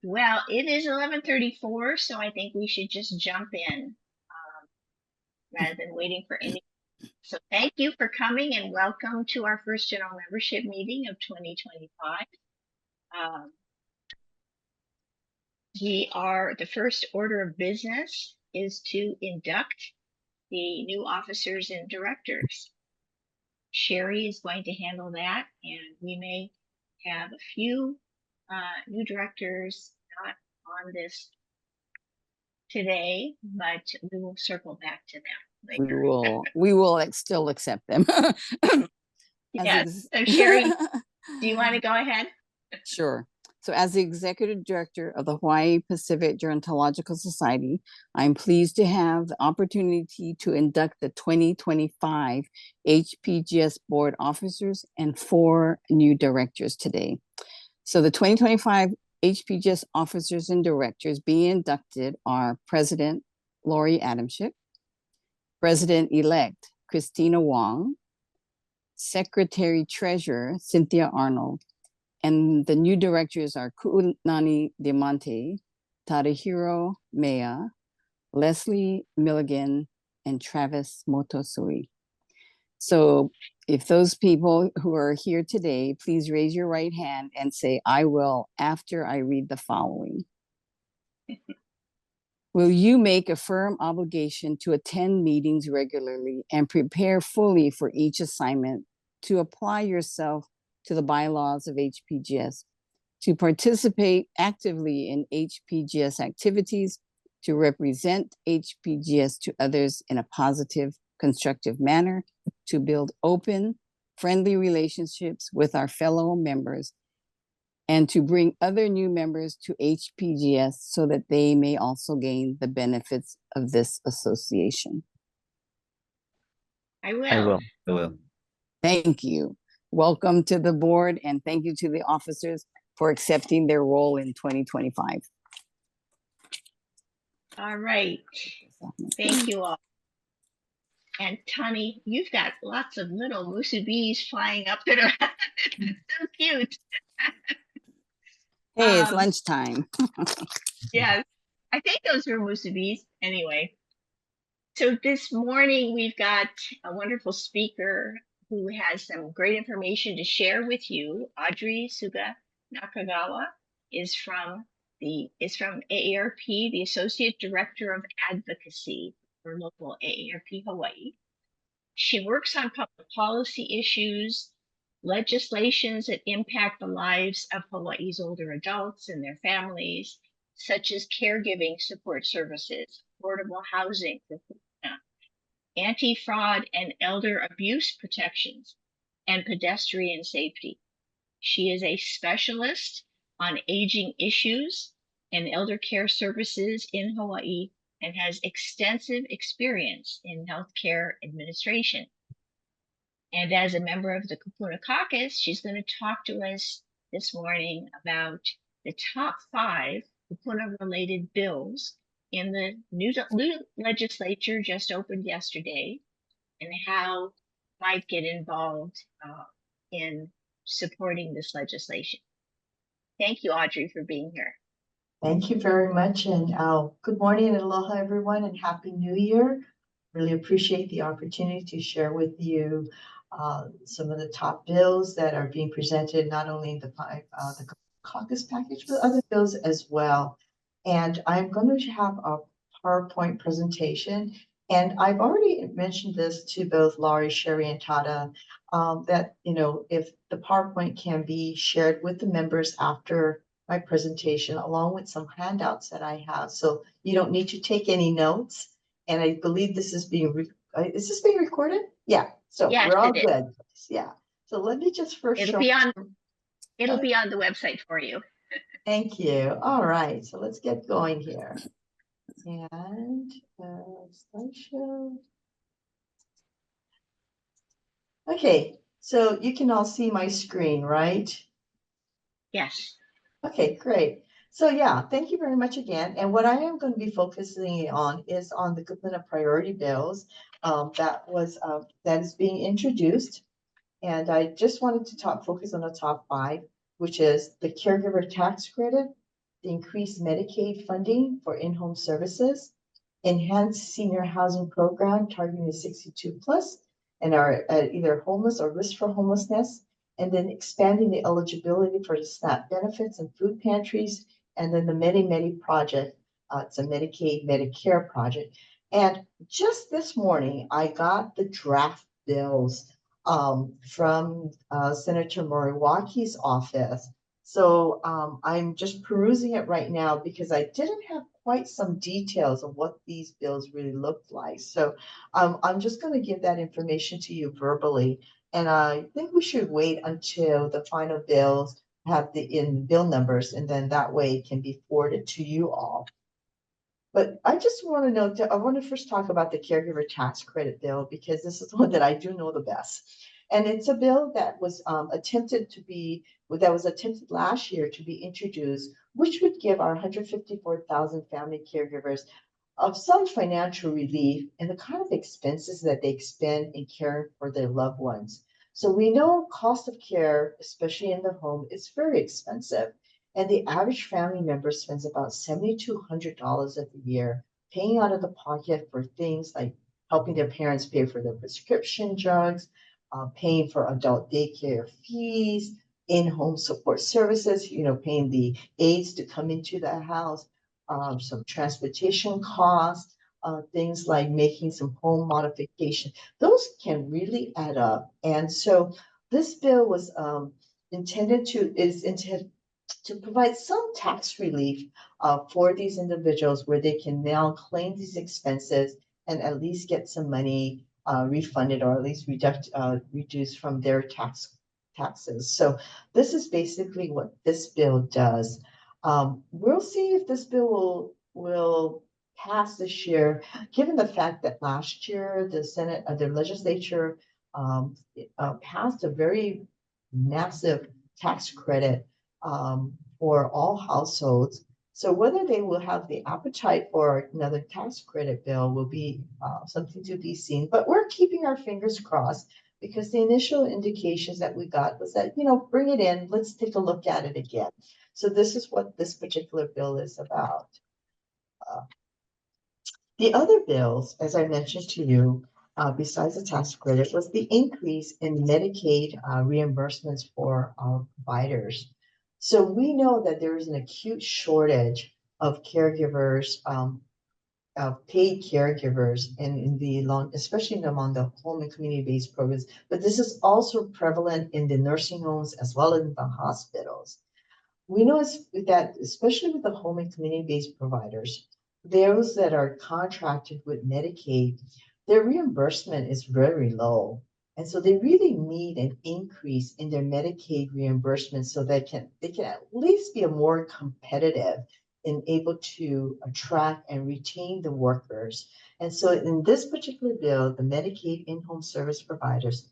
Well, it is 11:34, so I think we should just jump in rather than waiting for any. So thank you for coming and welcome to our first general membership meeting of 2025. Um, the first order of business is to induct the new officers and directors. Sherry is going to handle that, and we may have a few new directors not on this today, but we will circle back to them later. We will still accept them. Yes. So Sherry, do you want to go ahead? Sure. So as the Executive Director of the Hawaii Pacific Gerontological Society, I'm pleased to have the opportunity to induct the 2025 HPGS board officers and 4 new directors today. So the 2025 HPGS officers and directors being inducted are President Lori Adamczyk, President-elect Christina Wong, Secretary Treasurer Cynthia Arnold, and the new directors are Ku'unani Diamante, Tadahiro Mea, Leslie Milligan, and Travis Motosui. So if those people who are here today, please raise your right hand and say, "I will," after I read the following. Will you make a firm obligation to attend meetings regularly and prepare fully for each assignment, to apply yourself to the bylaws of HPGS, to participate actively in HPGS activities, to represent HPGS to others in a positive, constructive manner, to build open, friendly relationships with our fellow members, and to bring other new members to HPGS so that they may also gain the benefits of this association? I will. I will. Thank you. Welcome to the board, and thank you to the officers for accepting their role in 2025. All right. Thank you all. And Tani, you've got lots of little musubis flying up and around. It's so cute. Hey, it's lunchtime. Yes, I think those were musubis anyway. So this morning we've got a wonderful speaker who has some great information to share with you. Audrey Suga Nakagawa is from AARP, the Associate Director of Advocacy for local AARP Hawaii. She works on public policy issues, legislations that impact the lives of Hawaii's older adults and their families, such as caregiving support services, affordable housing for anti-fraud and elder abuse protections, and pedestrian safety. She is a specialist on aging issues and elder care services in Hawaii and has extensive experience in healthcare administration. And as a member of the Kupuna Caucus, she's going to talk to us this morning about the top 5 Kupuna-related bills in the new legislature just opened yesterday, and how might get involved in supporting this legislation. Thank you, Audrey, for being here. Thank you very much, and good morning and aloha, everyone, and Happy New Year. Really appreciate the opportunity to share with you some of the top bills that are being presented, not only in the caucus package, but other bills as well. And I'm going to have a PowerPoint presentation, and I've already mentioned this to both Laurie, Sherry, and Tada, that, you know, if the PowerPoint can be shared with the members after my presentation, along with some handouts that I have, so you don't need to take any notes. And I believe this is being is this being recorded? Yeah. So yes, we're all good. Yeah. So let me just first it'll be on the website for you. Thank you. All right. So let's get going here. And slideshow. Okay. So you can all see my screen, right? Yes. Okay, great. So yeah, thank you very much again. And what I am going to be focusing on is on the Kupuna priority bills that is being introduced. And I just wanted to focus on the top 5, which is the caregiver tax credit, the increased Medicaid funding for in-home services, enhanced senior housing program targeting the 62 plus and are either homeless or risk for homelessness, and then expanding the eligibility for the SNAP benefits and food pantries, and then the Medi project. It's a Medicaid, Medicare project. And just this morning, I got the draft bills from Senator Moriwaki's office. So I'm just perusing it right now because I didn't have quite some details of what these bills really looked like. So I'm just going to give that information to you verbally. And I think we should wait until the final bills have the in bill numbers, and then that way it can be forwarded to you all. But I just want to know, I want to first talk about the caregiver tax credit bill because this is one that I do know the best. And it's a bill that was attempted last year to be introduced, which would give our 154,000 family caregivers of some financial relief in the kind of expenses that they expend in caring for their loved ones. So we know cost of care, especially in the home, is very expensive. And the average family member spends about $7,200 a year paying out of the pocket for things like helping their parents pay for their prescription drugs, paying for adult daycare fees, in-home support services, paying the aides to come into the house, some transportation costs, things like making some home modification. Those can really add up. And so this bill was intended to provide some tax relief for these individuals where they can now claim these expenses and at least get some money refunded or at least reduced from their taxes. So this is basically what this bill does. We'll see if this bill will pass this year, given the fact that last year the legislature passed a very massive tax credit for all households. So whether they will have the appetite for another tax credit bill will be something to be seen. But we're keeping our fingers crossed because the initial indications that we got was that, bring it in, let's take a look at it again. So this is what this particular bill is about. The other bills, as I mentioned to you, besides the tax credit, was the increase in Medicaid reimbursements for our providers. So we know that there is an acute shortage of caregivers, of paid caregivers, and especially among the home and community-based programs. But this is also prevalent in the nursing homes as well as in the hospitals. We know that, especially with the home and community-based providers, those that are contracted with Medicaid, their reimbursement is very low. And so they really need an increase in their Medicaid reimbursement so they can at least be more competitive and able to attract and retain the workers. And so in this particular bill, the Medicaid in-home service providers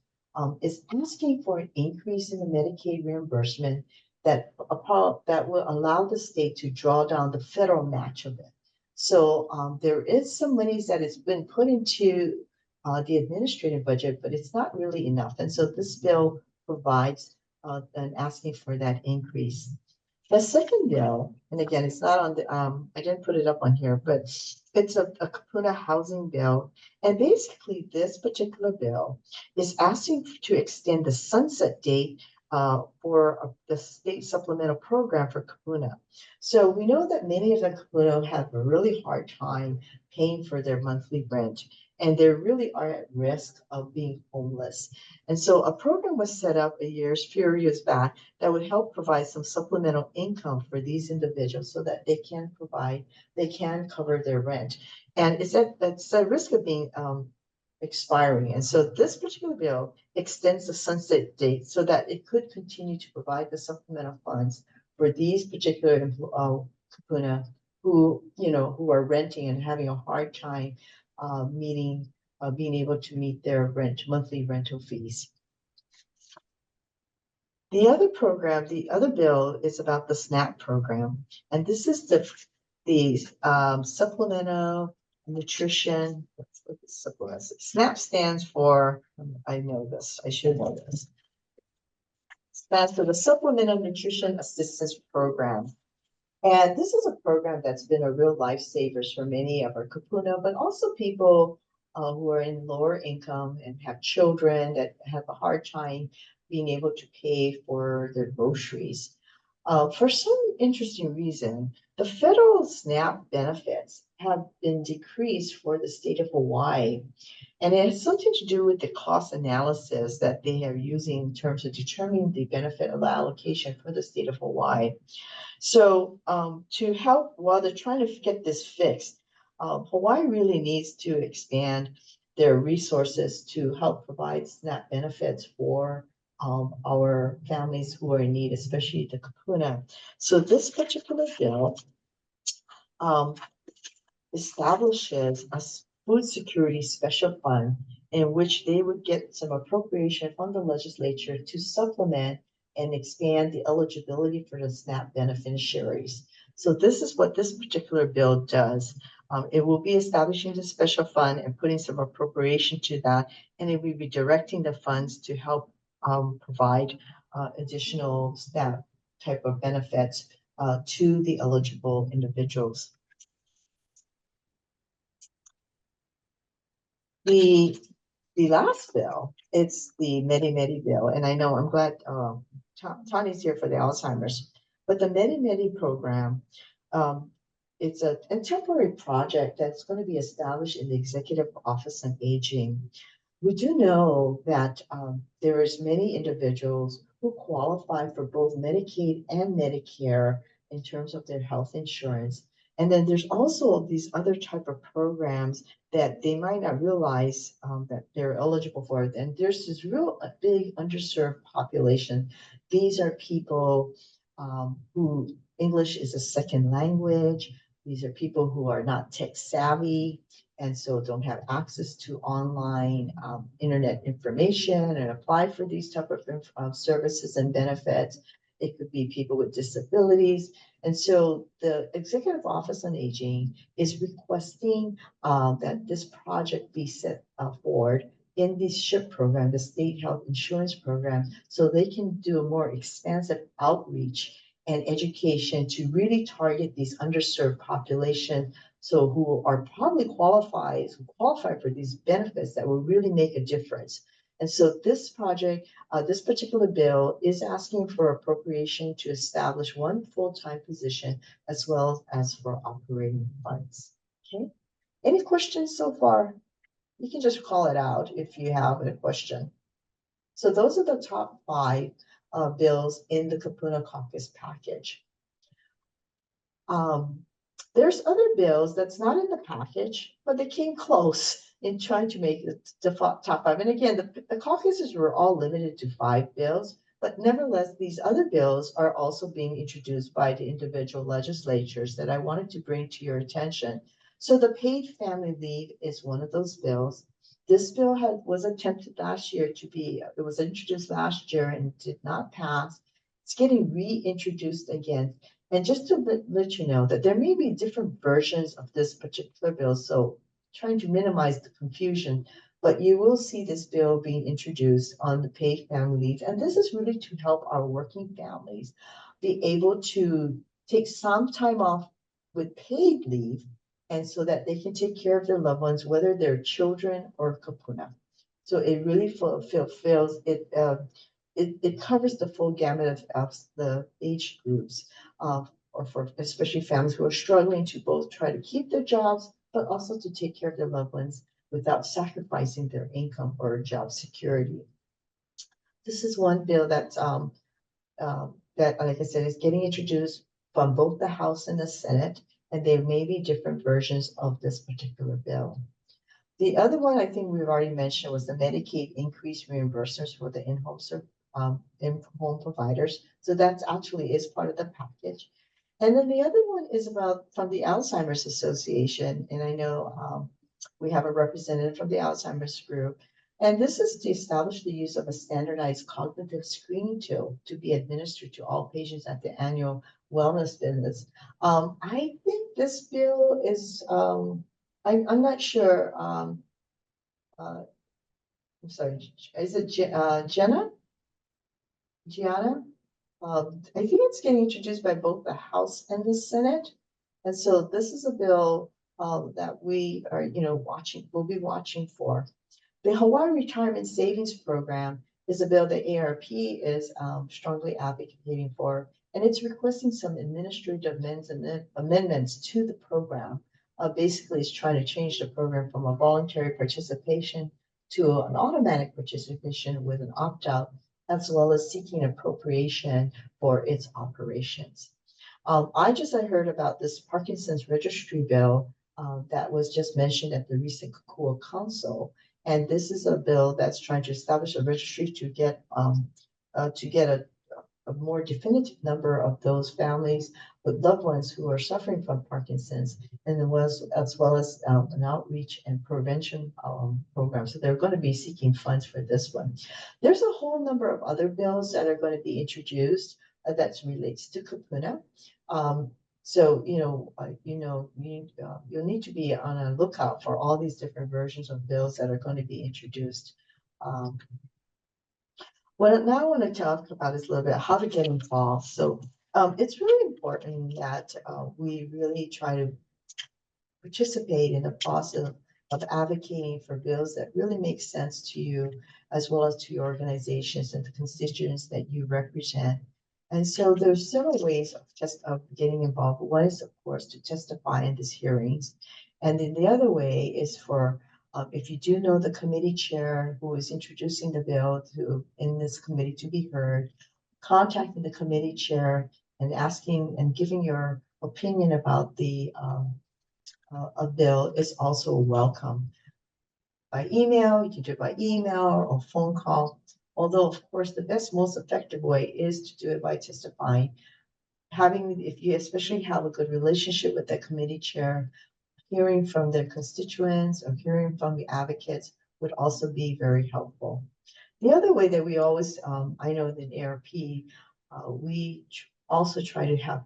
is asking for an increase in the Medicaid reimbursement that will allow the state to draw down the federal match of it. So there is some monies that has been put into the administrative budget, but it's not really enough. And so this bill provides an asking for that increase. The second bill, and again, it's not on the, I didn't put it up on here, but it's a Kapuna housing bill. And basically this particular bill is asking to extend the sunset date for the state supplemental program for Kapuna. So we know that many of the Kapuna have a really hard time paying for their monthly rent, and they really are at risk of being homeless. And so a program was set up few years back that would help provide some supplemental income for these individuals so that they can cover their rent. And it's at risk of being expiring. And so this particular bill extends the sunset date so that it could continue to provide the supplemental funds for these particular Kapuna who are renting and having a hard time being able to meet their monthly rental fees. The other bill is about the SNAP program, and this is the supplemental nutrition. SNAP stands for, I know this, I should know this. Stands for the Supplemental Nutrition Assistance Program. And this is a program that's been a real lifesavers for many of our kupuna, but also people who are in lower income and have children that have a hard time being able to pay for their groceries. For some interesting reason, the federal SNAP benefits have been decreased for the state of Hawaii. And it has something to do with the cost analysis that they are using in terms of determining the benefit allocation for the state of Hawaii. So to help while they're trying to get this fixed, Hawaii really needs to expand their resources to help provide SNAP benefits for our families who are in need, especially the kapuna. So this particular bill um, establishes a food security special fund in which they would get some appropriation from the legislature to supplement and expand the eligibility for the SNAP beneficiaries. So this is what this particular bill does. It will be establishing the special fund and putting some appropriation to that, and it will be directing the funds to help provide additional SNAP type of benefits to the eligible individuals. The the last bill, it's the Medi bill, and I know I'm glad Tani's here for the Alzheimer's, but the Medi program, um, it's a temporary project that's going to be established in the Executive Office on Aging. We do know that there is many individuals who qualify for both Medicaid and Medicare in terms of their health insurance. And then there's also these other type of programs that they might not realize that they're eligible for. And there's this real big underserved population. These are people who English is a second language. These are people who are not tech savvy and so don't have access to online internet information and apply for these type of services and benefits. It could be people with disabilities. And so the Executive Office on Aging is requesting that this project be set forward in the SHIP program, the State Health Insurance Program, so they can do a more expansive outreach and education to really target these underserved population, so who are probably who qualify for these benefits that will really make a difference. And so this project, this particular bill is asking for appropriation to establish one full-time position as well as for operating funds. Okay. Any questions so far? You can just call it out if you have a question. So those are the top 5 bills in the Kapuna Caucus package. There's other bills that's not in the package, but they came close in trying to make the top 5. And again, the caucuses were all limited to 5 bills, but nevertheless, these other bills are also being introduced by the individual legislatures that I wanted to bring to your attention. So the paid family leave is one of those bills. This bill was attempted last year it was introduced last year and did not pass. It's getting reintroduced again. And just to let you know that there may be different versions of this particular bill, so trying to minimize the confusion, but you will see this bill being introduced on the paid family leave. And this is really to help our working families be able to take some time off with paid leave, and so that they can take care of their loved ones, whether they're children or kapuna. So it really fulfills it. It covers the full gamut of the age groups, or for especially families who are struggling to both try to keep their jobs, but also to take care of their loved ones without sacrificing their income or job security. This is one bill that, like I said, is getting introduced from both the House and the Senate, and there may be different versions of this particular bill. The other one I think we've already mentioned was the Medicaid increased reimbursements for the in-home providers. So that actually is part of the package. And then the other one is from the Alzheimer's Association. And I know we have a representative from the Alzheimer's group. And this is to establish the use of a standardized cognitive screening tool to be administered to all patients at the annual wellness visits. I think this bill is, I'm not sure. I'm sorry. Is it Jenna? Gianna? I think it's getting introduced by both the House and the Senate. And so this is a bill that we are, we'll be watching for. The Hawaii Retirement Savings Program is a bill that ARP is strongly advocating for, and it's requesting some administrative amendments to the program. Basically, it's trying to change the program from a voluntary participation to an automatic participation with an opt-out, as well as seeking appropriation for its operations. I heard about this Parkinson's registry bill that was just mentioned at the recent Kukua Council. And this is a bill that's trying to establish a registry to get a more definitive number of those families with loved ones who are suffering from Parkinson's, and as well as an outreach and prevention program. So they're going to be seeking funds for this one. There's a whole number of other bills that are going to be introduced that relates to Kapuna. So, you'll need to be on a lookout for all these different versions of bills that are going to be introduced. What now I want to talk about is a little bit how to get involved. So, it's really important that we really try to participate in the process of advocating for bills that really make sense to you, as well as to your organizations and the constituents that you represent. And so there's several ways of getting involved. One is, of course, to testify in these hearings. And then the other way is for, if you do know the committee chair who is introducing the bill in this committee to be heard, contacting the committee chair and asking and giving your opinion about a bill is also welcome. By email, you can do it by email or phone call. Although, of course, the most effective way is to do it by testifying. If you especially have a good relationship with the committee chair, hearing from their constituents or hearing from the advocates would also be very helpful. The other way that we always, I know in ARP, we also try to have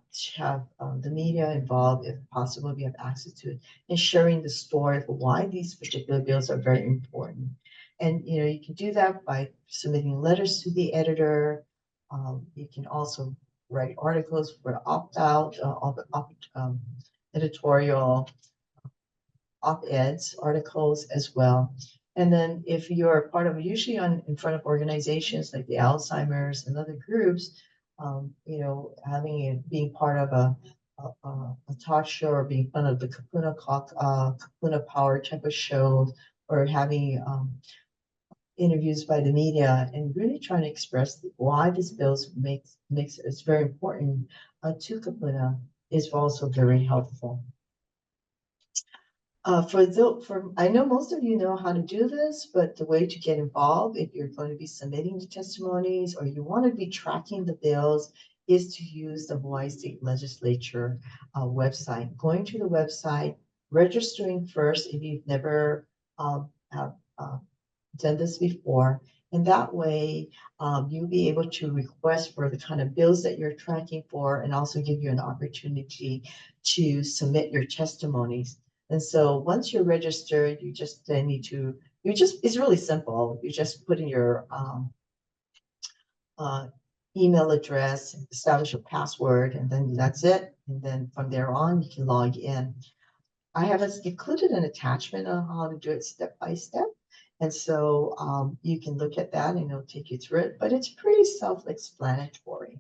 the media involved if possible, if you have access to it, and sharing the story of why these particular bills are very important. And you can do that by submitting letters to the editor. You can also write articles for opt-out, editorial op-eds, articles as well. And then if you're part of, usually in front of organizations like the Alzheimer's and other groups, being part of a talk show or being part of the Kapuna Power type of show, or having interviews by the media and really trying to express why this bill makes it's very important to Kapuna is also very helpful. I know most of you know how to do this, but the way to get involved, if you're going to be submitting the testimonies or you want to be tracking the bills, is to use the Hawaii State Legislature website. Going to the website, registering first if you've never have done this before, and that way you'll be able to request for the kind of bills that you're tracking for, and also give you an opportunity to submit your testimonies. And so once you're registered, you just then need to, it's really simple. You just put in your email address, establish a password, and then that's it. And then from there on, you can log in. I have included an attachment on how to do it step by step. And so you can look at that and it'll take you through it, but it's pretty self-explanatory.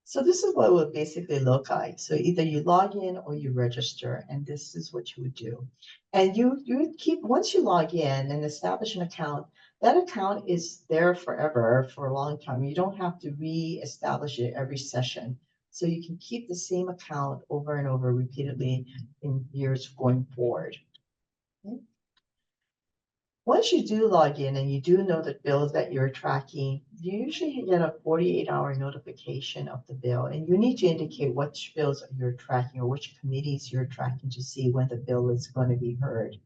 So this is what it would basically look like. So either you log in or you register, and this is what you would do. And you would keep, once you log in and establish an account, that account is there forever for a long time. You don't have to re-establish it every session. So you can keep the same account over and over repeatedly in years going forward. Okay. Once you do log in and you do know the bills that you're tracking, you usually get a 48-hour notification of the bill, and you need to indicate which bills you're tracking or which committees you're tracking to see when the bill is going to be heard.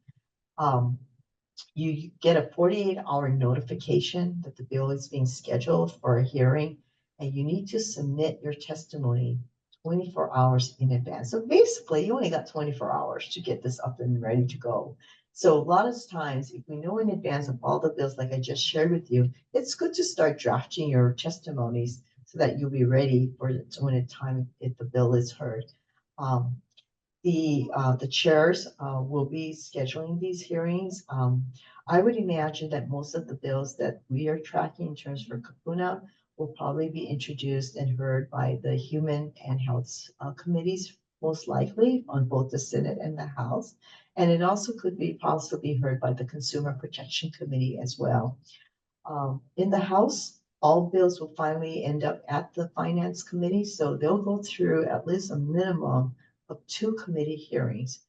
You get a 48-hour notification that the bill is being scheduled for a hearing, and you need to submit your testimony 24 hours in advance. So basically, you only got 24 hours to get this up and ready to go. So a lot of times, if we know in advance of all the bills, like I just shared with you, it's good to start drafting your testimonies so that you'll be ready for it when the time if the bill is heard. Um, the chairs will be scheduling these hearings. I would imagine that most of the bills that we are tracking in terms for Kapuna will probably be introduced and heard by the Human and Health committees, most likely on both the Senate and the House. And it also could be possibly heard by the Consumer Protection Committee as well. In the House, all bills will finally end up at the Finance Committee, so they'll go through at least a minimum of 2 committee hearings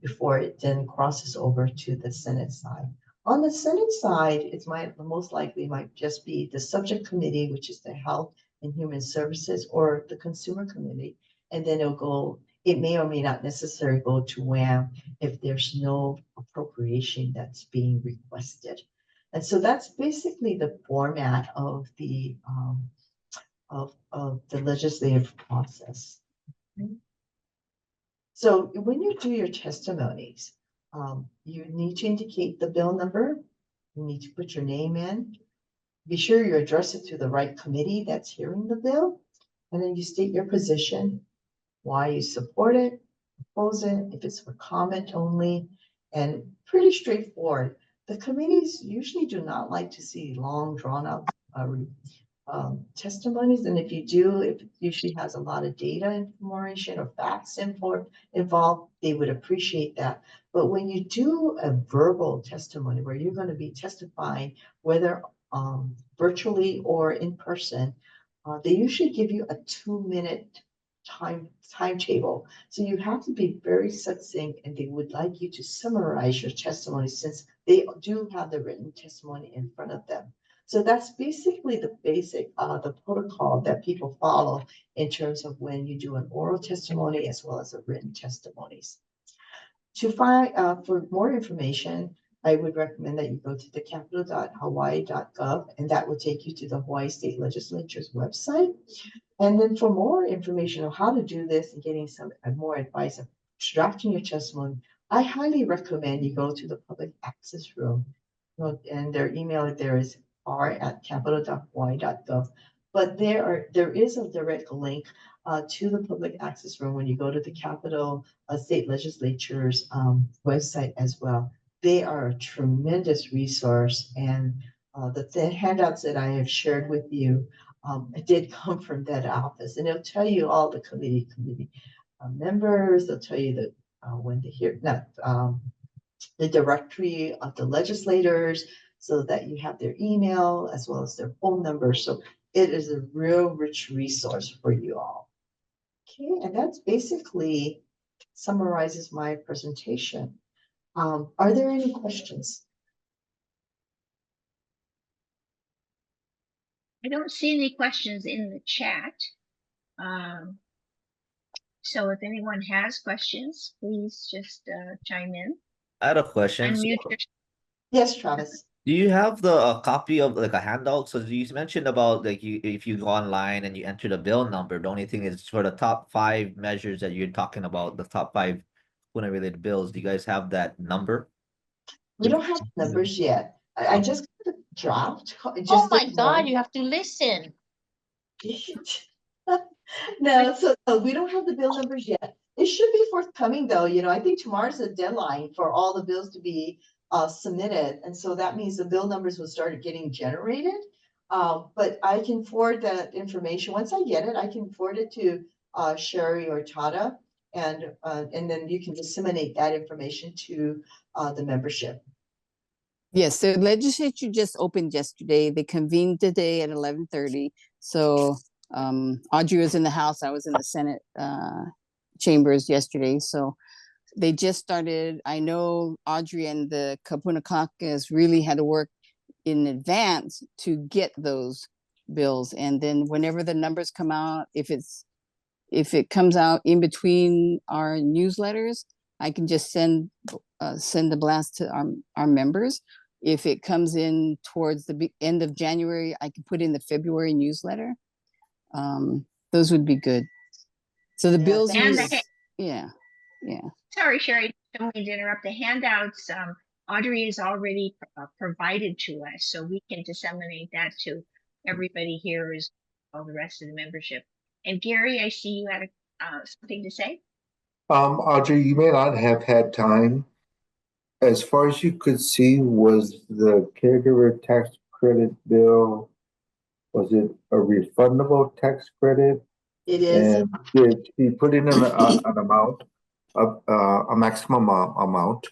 before it then crosses over to the Senate side. On the Senate side, it's most likely might just be the subject committee, which is the Health and Human Services, or the Consumer Committee, and then it may or may not necessarily go to WAM if there's no appropriation that's being requested. And so that's basically the format of the legislative process. So when you do your testimonies, you need to indicate the bill number. You need to put your name in. Be sure you address it to the right committee that's hearing the bill. And then you state your position, why you support it, oppose it, if it's for comment only, and pretty straightforward. The committees usually do not like to see long drawn out testimonies. And if you do, if it usually has a lot of data information or facts involved, they would appreciate that. But when you do a verbal testimony where you're going to be testifying, whether virtually or in person, they usually give you a 2-minute timetable. So you have to be very succinct, and they would like you to summarize your testimony since they do have the written testimony in front of them. So that's basically the the protocol that people follow in terms of when you do an oral testimony as well as a written testimonies. For more information, I would recommend that you go to the capital.hawaii.gov, and that will take you to the Hawaii State Legislature's website. And then for more information on how to do this and getting some more advice of drafting your testimony, I highly recommend you go to the public access room. And their email there is r@capital.hawaii.gov. But there is a direct link to the public access room when you go to the Capital State Legislature's website as well. They are a tremendous resource, and the handouts that I have shared with you, it did come from that office, and it'll tell you all the committee members. They'll tell you that when they hear the directory of the legislators, so that you have their email as well as their phone number. So it is a real rich resource for you all. Okay, and that's basically summarizes my presentation. Are there any questions? I don't see any questions in the chat. So if anyone has questions, please just chime in. I had a question. So, Unmute your. Yes, Travis. do you have the copy of like a handout? So you mentioned about like if you go online and you enter the bill number, the only thing is for the top 5 measures that you're talking about, the top 5 Kuna related bills. Do you guys have that number? We don't have numbers yet. I just got the draft. Oh my God, you have to listen. No, so we don't have the bill numbers yet. It should be forthcoming though. I think tomorrow's the deadline for all the bills to be submitted. And so that means the bill numbers will start getting generated. But I can forward that information. Once I get it, I can forward it to Sherry or Tata, and then you can disseminate that information to the membership. Yes, the legislature just opened yesterday. They convened today at 11:30. So Audrey was in the House. I was in the Senate chambers yesterday. So they just started. I know Audrey and the Kapuna Caucus really had to work in advance to get those bills. And then whenever the numbers come out, if it comes out in between our newsletters, I can just send the blast to our members. If it comes in towards the end of January, I can put in the February newsletter. Those would be good. So the bills, yeah. Sorry, Sherry, don't mean to interrupt. The handouts, Audrey has already provided to us, so we can disseminate that to everybody here. all the rest of the membership. And Gary, I see you had something to say. Audrey, you may not have had time. As far as you could see, was the caregiver tax credit bill, was it a refundable tax credit? It is. And did he put in an amount of a maximum amount?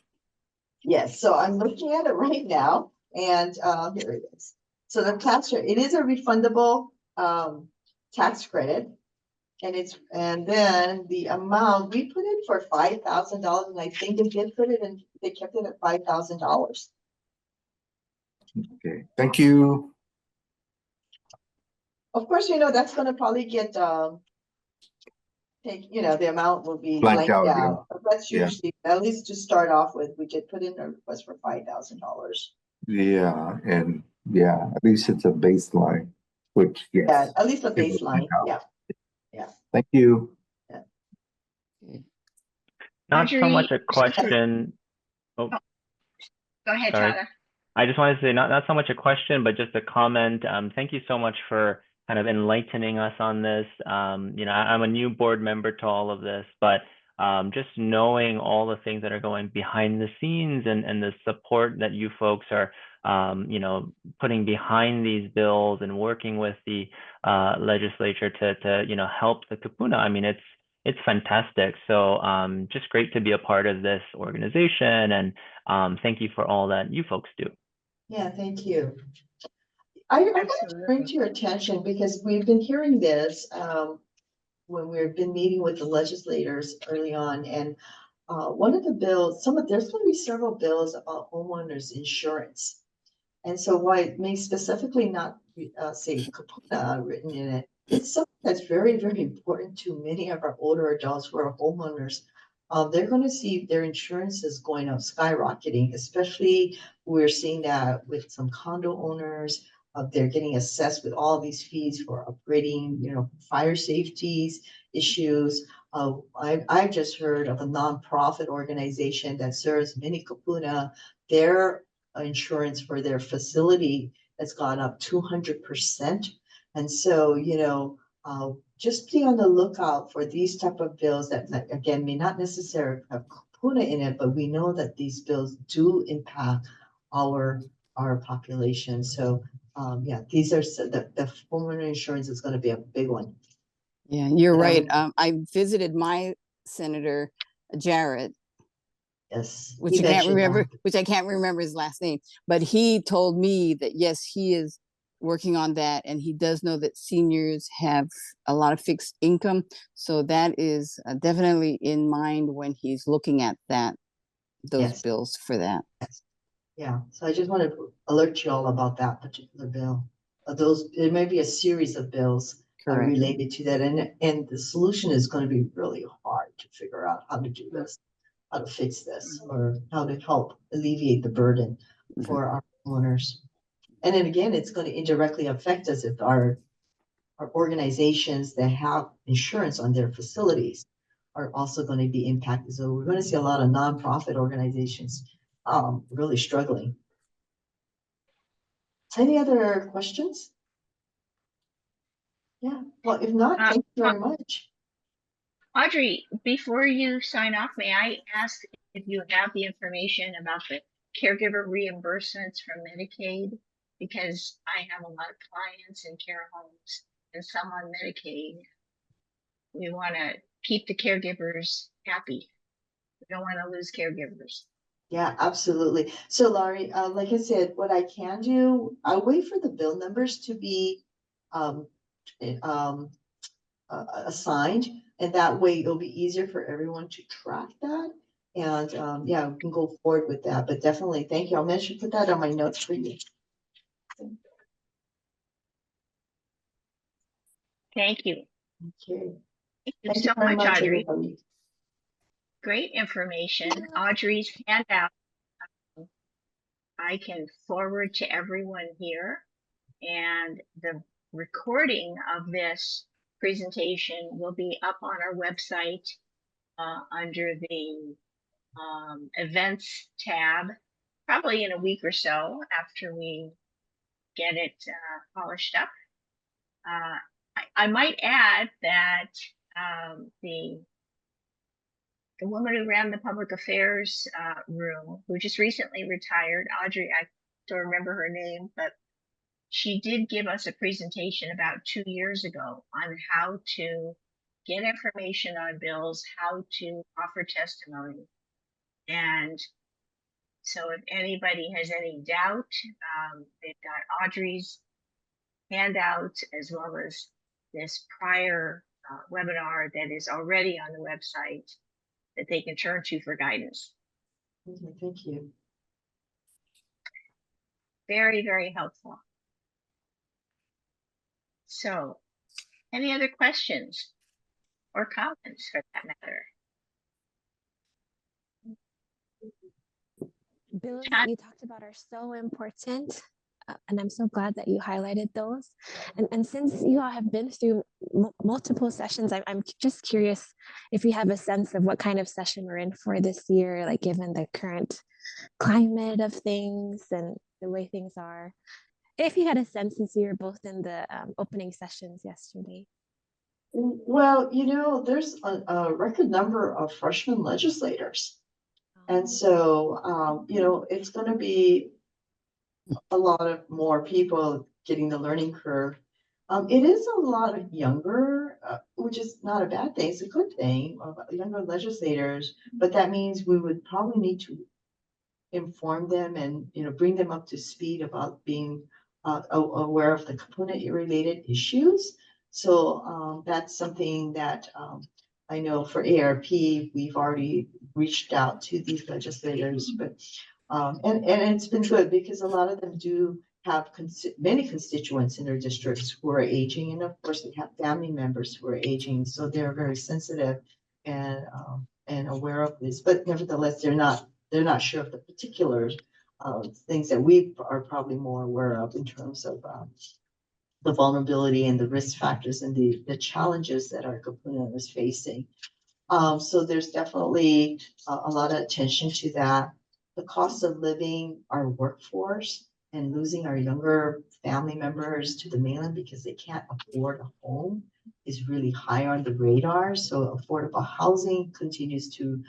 Yes, so I'm looking at it right now, and here it is. So the tax rate, it is a refundable tax credit. And then the amount we put in for $5,000, and I think they did put it in, they kept it at $5,000. Okay, thank you. Of course, that's gonna probably get the amount will be Blanked blanked out, yeah. out. But that's Yeah. usually, at least to start off with, we did put in a request for $5,000. Yeah, and yeah, at least it's a baseline, which Yeah, yes. at least a it will baseline, blank out. yeah. Thank you. Not so Audrey, much a question. Oh, Go ahead, sorry. Tyler. I just wanted to say not so much a question, but just a comment. Thank you so much for kind of enlightening us on this. I'm a new board member to all of this, but just knowing all the things that are going behind the scenes and the support that you folks are, putting behind these bills and working with the legislature to help the kupuna. I mean, it's fantastic. So just great to be a part of this organization, and thank you for all that you folks do. Yeah, thank you. I want to bring to your attention, because we've been hearing this when we've been meeting with the legislators early on, and one of the bills, there's going to be several bills about homeowners insurance. And so why it may specifically not say kupuna written in it, it's something that's very, very important to many of our older adults who are homeowners. They're going to see their insurance is going up, skyrocketing, especially we're seeing that with some condo owners. They're getting assessed with all these fees for upgrading, fire safeties issues. I've just heard of a nonprofit organization that serves many kupuna. Their insurance for their facility has gone up 200%. And so, just be on the lookout for these type of bills that, again, may not necessarily have kupuna in it, but we know that these bills do impact our population. So, these are the homeowner insurance is going to be a big one. Yeah, you're And right. I visited my Senator Jarrett, yes, which he I can't mentioned remember, that. which I can't remember his last name, but he told me that yes, he is working on that, and he does know that seniors have a lot of fixed income, so that is definitely in mind when he's looking at those Yes. bills for that. Yeah, so I just wanted to alert you all about that particular bill. There may be a series of bills Correct. related to that, and the solution is going to be really hard to figure out how to do this, how to fix this, or how to help alleviate the burden for our owners. And then again, it's going to indirectly affect us if our organizations that have insurance on their facilities are also going to be impacted. So we're going to see a lot of nonprofit organizations really struggling. Any other questions? Yeah, well, if not, thank you very much. Audrey, before you sign off, may I ask if you have the information about the caregiver reimbursements from Medicaid? Because I have a lot of clients in care homes and some on Medicaid. We want to keep the caregivers happy. We don't want to lose caregivers. Yeah, absolutely. So Laurie, like I said, what I can do, I'll wait for the bill numbers to be assigned, and that way it'll be easier for everyone to track that. And yeah, we can go forward with that, but definitely thank you. I'll put that on my notes for you. Thank you. Okay. Thank you Thank so you very much, much, Audrey. everybody. Great information. Audrey's handout I can forward to everyone here, and the recording of this presentation will be up on our website under the events tab, probably in a week or so after we get it polished up. I might add that the woman who ran the public affairs room, who just recently retired, Audrey, I don't remember her name, but she did give us a presentation about 2 years ago on how to get information on bills, how to offer testimony. And so if anybody has any doubt, they've got Audrey's handout as well as this prior webinar that is already on the website that they can turn to for guidance. Okay, thank you. Very, very helpful. So, any other questions or comments for that matter? Bills that you talked about are so important, and I'm so glad that you highlighted those. And since you all have been through multiple sessions, I'm just curious if you have a sense of what kind of session we're in for this year, like given the current climate of things and the way things are. If you had a sense since you were both in the opening sessions yesterday. Well, there's a record number of freshman legislators. And so, it's going to be a lot of more people getting the learning curve. It is a lot of younger, which is not a bad thing. It's a good thing, younger legislators, but that means we would probably need to inform them and, bring them up to speed about being aware of the component-related issues. So that's something that I know for ARP, we've already reached out to these legislators, but and it's been good because a lot of them do have many constituents in their districts who are aging, and of course they have family members who are aging, so they're very sensitive and aware of this. But nevertheless, they're not sure of the particulars, things that we are probably more aware of in terms of the vulnerability and the risk factors and the challenges that our component is facing. So there's definitely a lot of attention to that. The cost of living our workforce and losing our younger family members to the mainland because they can't afford a home is really high on the radar. So affordable housing continues to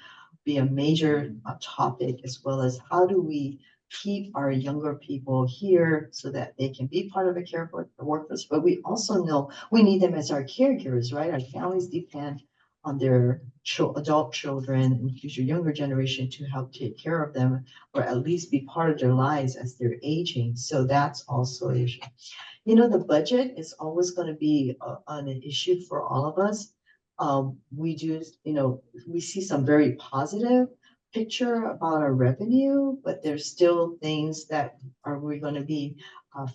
be a major topic, as well as how do we keep our younger people here so that they can be part of a care workforce. But we also know we need them as our caregivers, right? Our families depend on their adult children and future younger generation to help take care of them, or at least be part of their lives as they're aging. So that's also an issue. The budget is always going to be an issue for all of us. We do, we see some very positive picture about our revenue, but there's still things that we're going to be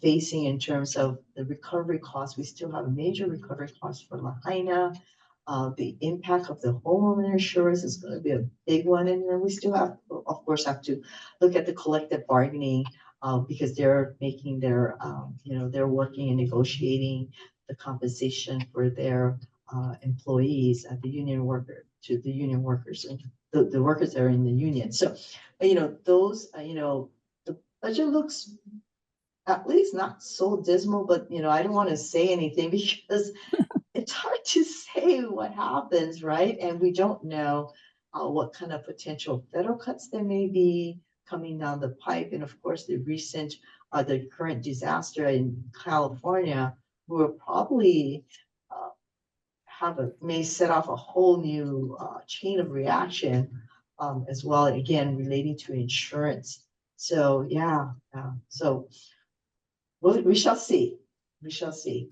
facing in terms of the recovery costs. We still have a major recovery cost for Lahaina. The impact of the homeowner insurance is going to be a big one. And then we still have, of course, have to look at the collective bargaining because they're making their, they're working and negotiating the compensation for their employees at the union workers and the workers that are in the union. So, those, the budget looks at least not so dismal, but, I don't want to say anything because it's hard to say what happens, right? And we don't know what kind of potential federal cuts there may be coming down the pipe. And of course, the current disaster in California will probably may set off a whole new chain of reaction as well, again, relating to insurance. So yeah, so we shall see. We shall see.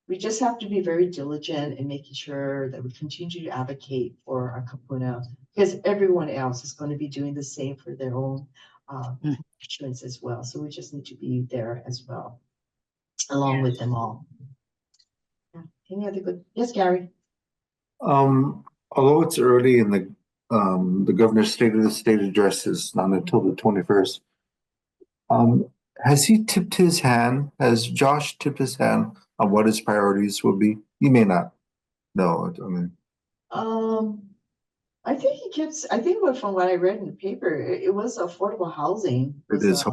We just have to be very diligent in making sure that we continue to advocate for our kapuna, because everyone else is going to be doing the same for their own constituents as well. So we just need to be there as well, along with them all. Yeah. Any other good? Yes, Gary. Although it's early in the governor's state of the state address is not until the 21st. Has he tipped his hand? Has Josh tipped his hand on what his priorities will be? You may not know. I mean, I think he keeps. I think from what I read in the paper, it was affordable housing. it is.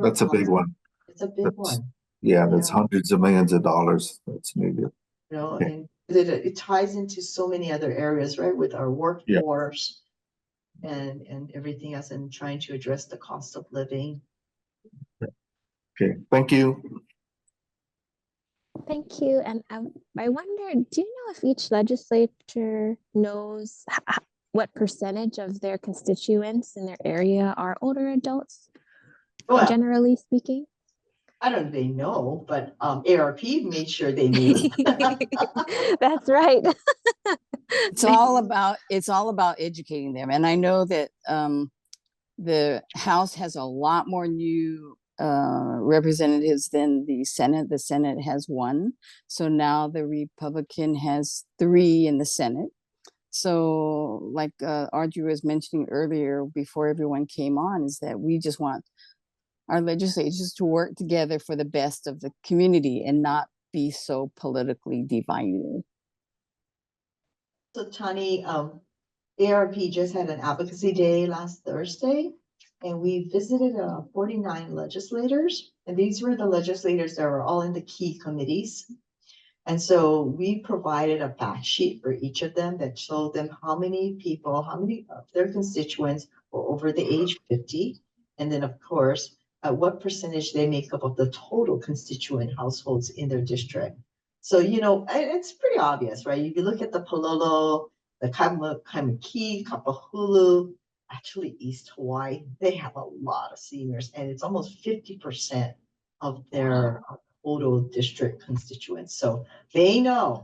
That's a big one. It's a big one. Yeah, that's hundreds of millions of dollars that's needed. you know, Okay. and it ties into so many other areas, right, with our workforce and everything else, and trying to address the cost of living. Okay, thank you. Thank you. And I wonder, do you know if each legislature knows what percentage of their constituents in their area are older adults, Well, generally speaking? I don't know if they know, but ARP made sure they knew. That's right. It's all about educating them. And I know that the House has a lot more new representatives than the Senate. The Senate has one. So now the Republican has 3 in the Senate. So like Audrey was mentioning earlier before everyone came on, is that we just want our legislators to work together for the best of the community and not be so politically divided. So Tani, ARP just had an advocacy day last Thursday, and we visited 49 legislators, and these were the legislators that were all in the key committees. And so we provided a fact sheet for each of them that showed them how many people, how many of their constituents were over the age 50. And then, of course, what percentage they make up of the total constituent households in their district. So, you know, it's pretty obvious, right? If you look at the Pololo, the Kaimuki, Kapahulu, actually East Hawaii, they have a lot of seniors, and it's almost 50% of their total district constituents. So they know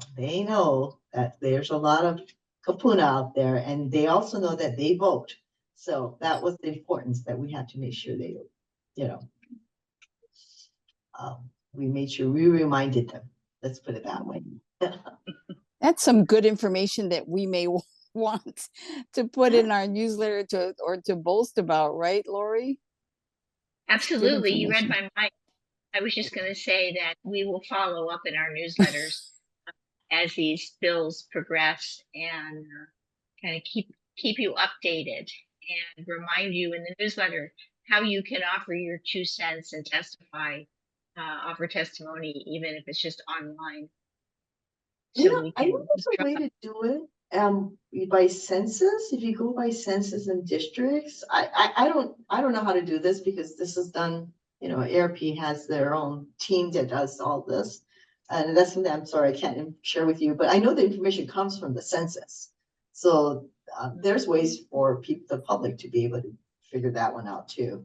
that there's a lot of kapuna out there, and they also know that they vote. So that was the importance that we had to make sure they, you know, we made sure we reminded them. Let's put it that way. That's some good information that we may want to put in our newsletter to boast about, right, Lori? Absolutely. You read my mind. I was just going to say that we will follow up in our newsletters as these bills progress and kind of keep you updated and remind you in the newsletter how you can offer your 2 cents and testify, offer testimony, even if it's just online. So You know, I know there's a way to do it. By census. If you go by census and districts, I don't know how to do this, because this is done, you know, ARP has their own team that does all this. And that's something I'm sorry I can't share with you, but I know the information comes from the census. So there's ways for people, the public, to be able to figure that one out too.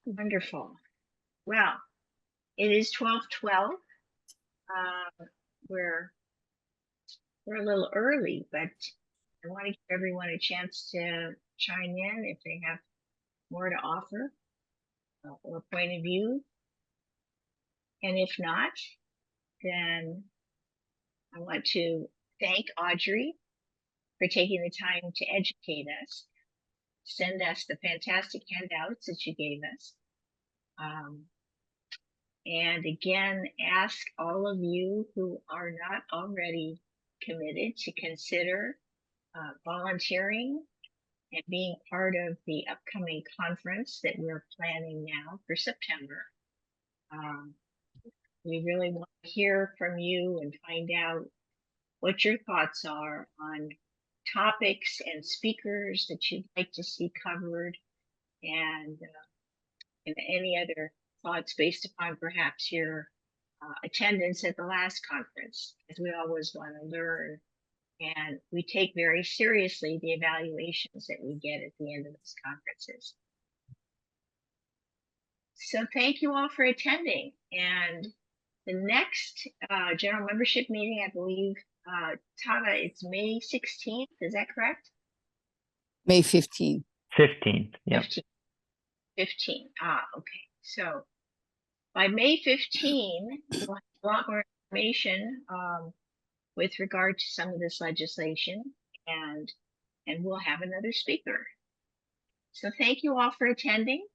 Wonderful. Well, it is 12:12. We're a little early, but I want to give everyone a chance to chime in if they have more to offer or point of view. And if not, then I want to thank Audrey for taking the time to educate us, send us the fantastic handouts that you gave us. And again, ask all of you who are not already committed to consider volunteering and being part of the upcoming conference that we're planning now for September. We really want to hear from you and find out what your thoughts are on topics and speakers that you'd like to see covered, and any other thoughts based upon perhaps your attendance at the last conference, as we always want to learn. And we take very seriously the evaluations that we get at the end of those conferences. So thank you all for attending. And the next general membership meeting, I believe, Tara, it's May 16th. Is that correct? May 15th. 15th. Yeah. 15. Okay. So by May 15, we'll have a lot more information with regard to some of this legislation, and we'll have another speaker. So thank you all for attending,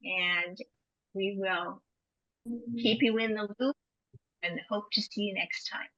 and we will keep you in the loop and hope to see you next time.